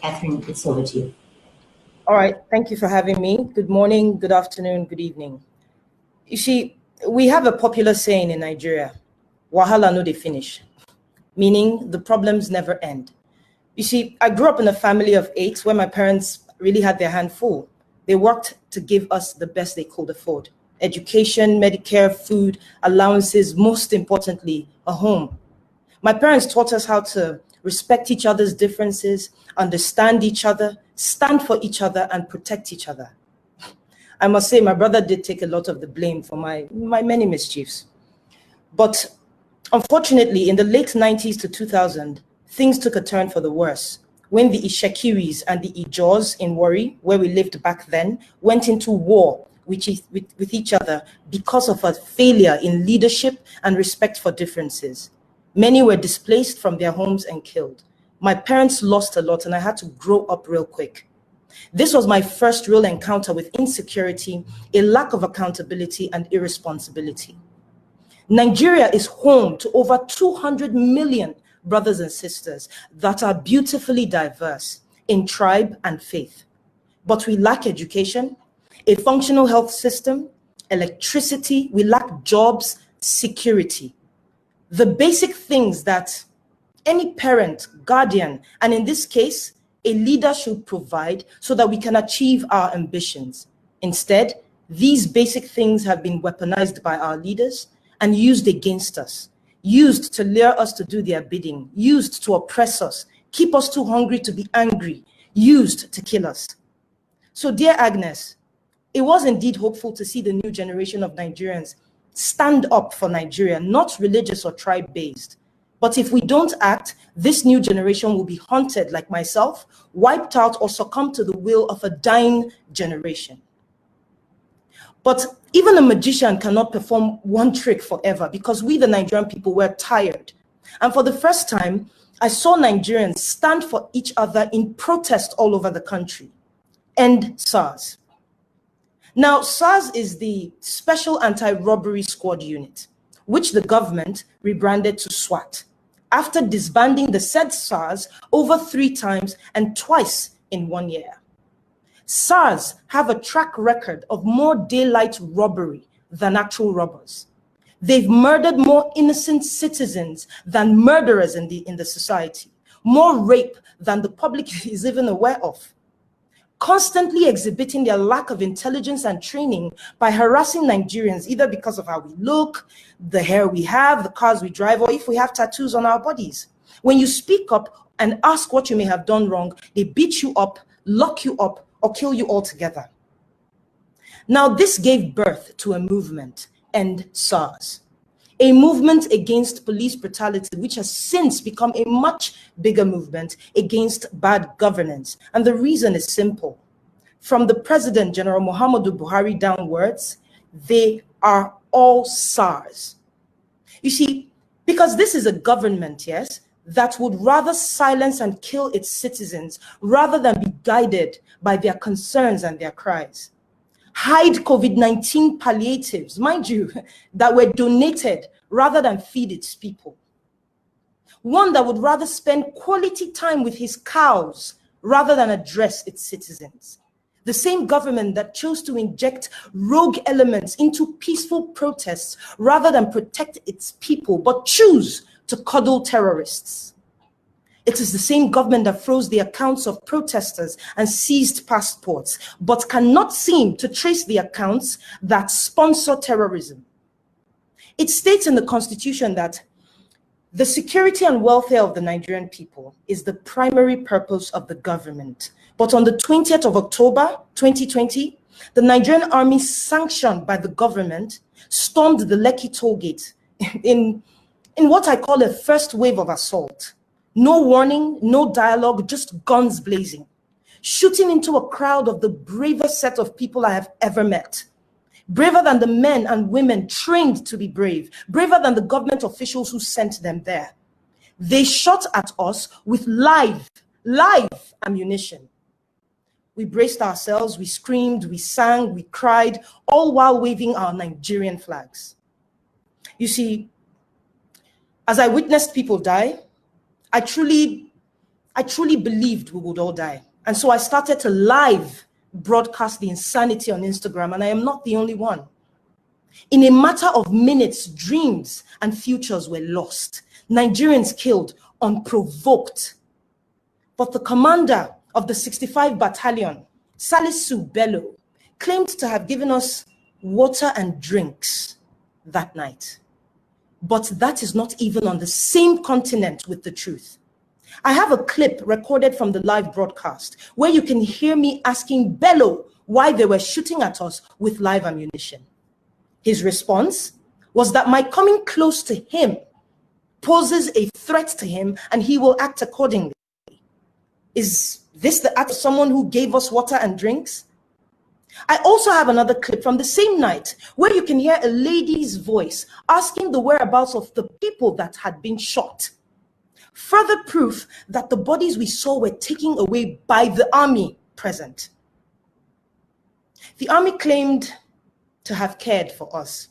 Catherine, it's over to you. All right, thank you for having me. Good morning, good afternoon, good evening. You see, we have a popular saying in Nigeria, wahala no dey finish, meaning the problems never end. You see, I grew up in a family of 8 where my parents really had their hand full. They worked to give us the best they could afford: education, Medicare, food, allowances, most importantly, a home. My parents taught us how to respect each other's differences, understand each other, stand for each other, and protect each other. I must say, my brother did take a lot of the blame for my many mischiefs. But unfortunately, in the late 90s to 2000, things took a turn for the worse when the Ishekiris and the Ijors in Warri, where we lived back then, went into war with each other because of a failure in leadership and respect for differences. Many were displaced from their homes and killed. My parents lost a lot, and I had to grow up real quick. This was my first real encounter with insecurity, a lack of accountability, and irresponsibility. Nigeria is home to over 200 million brothers and sisters that are beautifully diverse in tribe and faith. But we lack education, a functional health system, electricity, we lack jobs, security. The basic things that any parent, guardian, and in this case, a leader should provide so that we can achieve our ambitions. Instead, these basic things have been weaponized by our leaders and used against us, used to lure us to do their bidding, used to oppress us, keep us too hungry to be angry, used to kill us. So, dear Agnes, it was indeed hopeful to see the new generation of Nigerians stand up for Nigeria, not religious or tribe-based. But if we don't act, this new generation will be haunted like myself, wiped out, or succumb to the will of a dying generation. But even a magician cannot perform one trick forever, because we, the Nigerian people, were tired. And for the first time, I saw Nigerians stand for each other in protest all over the country. End SARS. Now, SARS is the Special Anti-Robbery Squad Unit, which the government rebranded to SWAT, after disbanding the said SARS over 3 times and twice in 1 year. SARS have a track record of more daylight robbery than actual robbers. They've murdered more innocent citizens than murderers in the society, more rape than the public is even aware of, constantly exhibiting their lack of intelligence and training by harassing Nigerians, either because of how we look, the hair we have, the cars we drive, or if we have tattoos on our bodies. When you speak up and ask what you may have done wrong, they beat you up, lock you up, or kill you altogether. Now, this gave birth to a movement, End SARS, a movement against police brutality, which has since become a much bigger movement against bad governance. And the reason is simple. From the President, General Muhammadu Buhari, downwards, they are all SARS. You see, because this is a government, yes, that would rather silence and kill its citizens rather than be guided by their concerns and their cries. Hide COVID-19 palliatives, mind you, that were donated rather than feed its people. One that would rather spend quality time with his cows rather than address its citizens. The same government that chose to inject rogue elements into peaceful protests rather than protect its people, but choose to coddle terrorists. It is the same government that froze the accounts of protesters and seized passports, but cannot seem to trace the accounts that sponsor terrorism. It states in the Constitution that the security and welfare of the Nigerian people is the primary purpose of the government. But on the 20th of October, 2020, the Nigerian army, sanctioned by the government, stormed the Lekki toll gate in what I call a first wave of assault. No warning, no dialogue, just guns blazing, shooting into a crowd of the bravest set of people I have ever met. Braver than the men and women trained to be brave, braver than the government officials who sent them there. They shot at us with live ammunition. We braced ourselves, we screamed, we sang, we cried, all while waving our Nigerian flags. You see, as I witnessed people die, I truly I truly believed we would all die. And so I started to live broadcast the insanity on Instagram, and I am not the only one. In a matter of minutes, dreams and futures were lost. Nigerians killed unprovoked. But the commander of the 65 Battalion, Salisu Bello, claimed to have given us water and drinks that night. But that is not even on the same continent with the truth. I have a clip recorded from the live broadcast where you can hear me asking Bello why they were shooting at us with live ammunition. His response was that my coming close to him poses a threat to him and he will act accordingly. Is this the act of someone who gave us water and drinks? I also have another clip from the same night where you can hear a lady's voice asking the whereabouts of the people that had been shot. Further proof that the bodies we saw were taken away by the army present. The army claimed to have cared for us.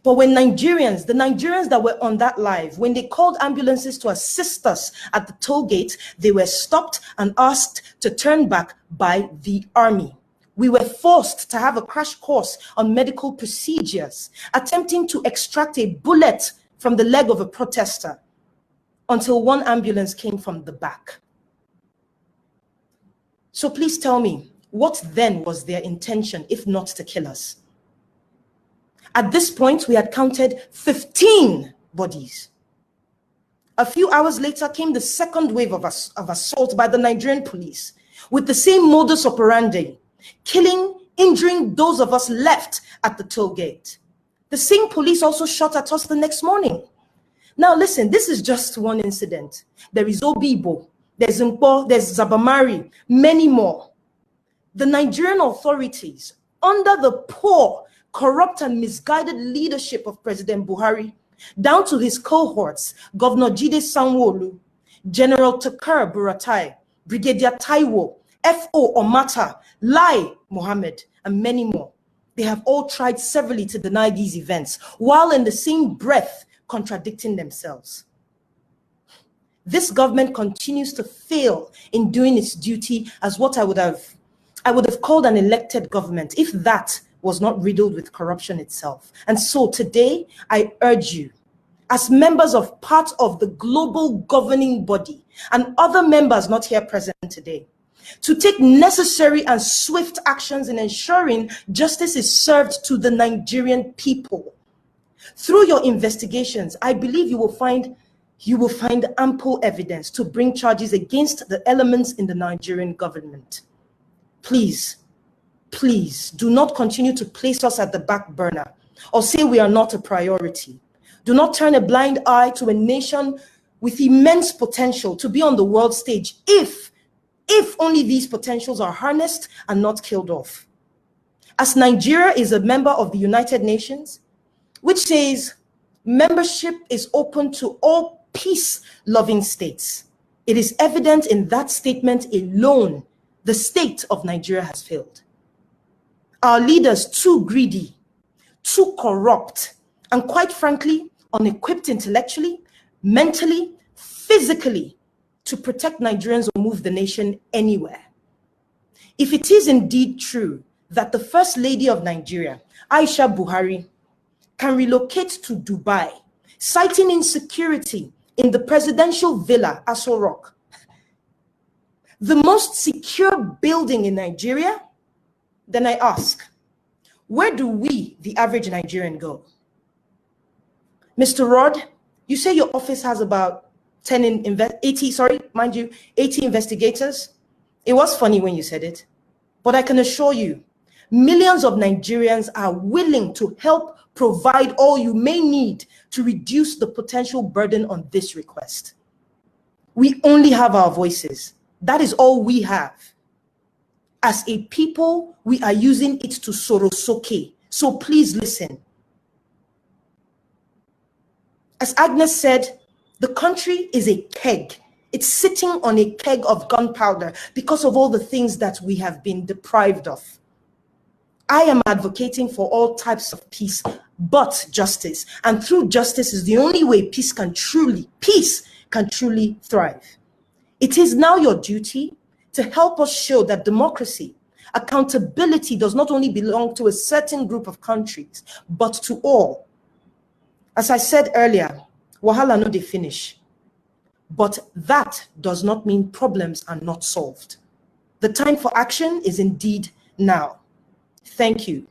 But when the Nigerians that were on that live, when they called ambulances to assist us at the toll gate, they were stopped and asked to turn back by the army. We were forced to have a crash course on medical procedures, attempting to extract a bullet from the leg of a protester until one ambulance came from the back. So please tell me, what then was their intention if not to kill us? At this point, we had counted 15 bodies. A few hours later came the second wave of assault by the Nigerian police with the same modus operandi, killing, injuring those of us left at the toll gate. The same police also shot at us the next morning. Now listen, this is just one incident. There is Obibo, there's Mpo, there's Zabamari, many more. The Nigerian authorities, under the poor, corrupt and misguided leadership of President Buhari, down to his cohorts, Governor Jide Sanwo-Olu, General Takar Buratai, Brigadier Taiwo, F.O. Omata, Lai Mohammed, and many more. They have all tried severally to deny these events, while in the same breath contradicting themselves. This government continues to fail in doing its duty as what I would have called an elected government, if that was not riddled with corruption itself. And so today, I urge you, as members of part of the global governing body and other members not here present today, to take necessary and swift actions in ensuring justice is served to the Nigerian people. Through your investigations, I believe you will find ample evidence to bring charges against the elements in the Nigerian government. Please do not continue to place us at the back burner or say we are not a priority. Do not turn a blind eye to a nation with immense potential to be on the world stage if only these potentials are harnessed and not killed off. As Nigeria is a member of the United Nations, which says membership is open to all peace-loving states, it is evident in that statement alone the state of Nigeria has failed. Our leaders too greedy, too corrupt, and quite frankly, unequipped intellectually, mentally, physically to protect Nigerians or move the nation anywhere. If it is indeed true that the First Lady of Nigeria, Aisha Buhari, can relocate to Dubai, citing insecurity in the presidential villa, Aso Rock, the most secure building in Nigeria, then I ask, where do we, the average Nigerian, go? Mr. Rod, you say your office has about 80 investigators. It was funny when you said it, but I can assure you, millions of Nigerians are willing to help provide all you may need to reduce the potential burden on this request. We only have our voices. That is all we have. As a people, we are using it to sorosoke. So please listen. As Agnes said, the country is a keg. It's sitting on a keg of gunpowder because of all the things that we have been deprived of. I am advocating for all types of peace, but justice. And through justice is the only way peace can truly thrive. It is now your duty to help us show that democracy, accountability does not only belong to a certain group of countries, but to all. As I said earlier, wahala no dey finish. But that does not mean problems are not solved. The time for action is indeed now. Thank you.